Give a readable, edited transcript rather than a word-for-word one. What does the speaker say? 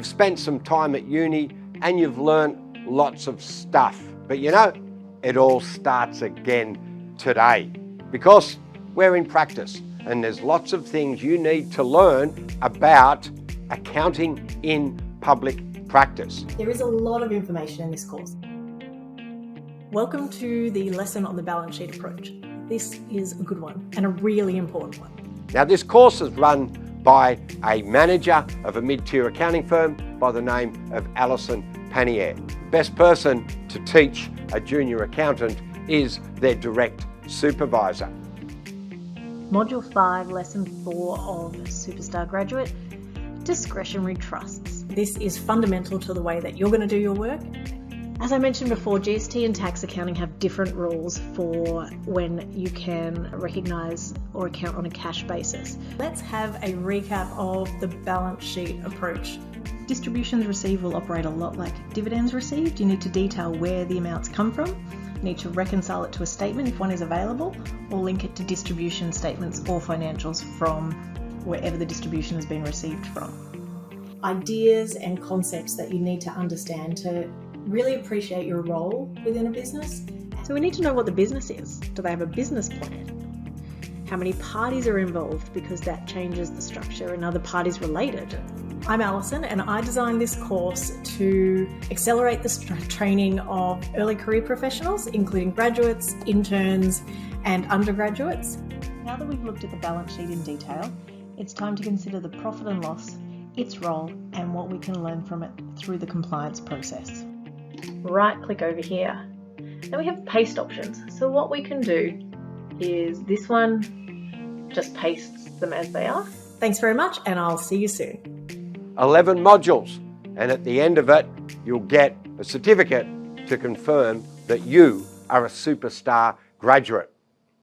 you've spent some time at uni and you've learned lots of stuff. But you know, it all starts again today because we're in practice and there's lots of things you need to learn about accounting in public practice. There is a lot of information in this course. Welcome to the lesson on the balance sheet approach. This is a good one and a really important one. Now, this course is run by a manager of a mid-tier accounting firm by the name of Allyson Pannier. The best person to teach a junior accountant is their direct supervisor. Module 5, Lesson 4 of Superstar Graduate, Discretionary Trusts. This is fundamental to the way that you're going to do your work. As I mentioned before, GST and tax accounting have different rules for when you can recognise or account on a cash basis. Let's have a recap of the balance sheet approach. Distributions received will operate a lot like dividends received. You need to detail where the amounts come from. You need to reconcile it to a statement if one is available, or link it to distribution statements or financials from wherever the distribution has been received from. Ideas and concepts that you need to understand to really appreciate your role within a business. So we need to know what the business is. Do they have a business plan? How many parties are involved, because that changes the structure, and other parties related? I'm Allyson and I designed this course to accelerate the training of early career professionals, including graduates, interns and undergraduates. Now that we've looked at the balance sheet in detail, it's time to consider the profit and loss, its role, and what we can learn from it through the compliance process. Right click over here. Now we have paste options. So what we can do is this one just pastes them as they are. Thanks very much and I'll see you soon. 11 modules, and at the end of it, you'll get a certificate to confirm that you are a superstar graduate.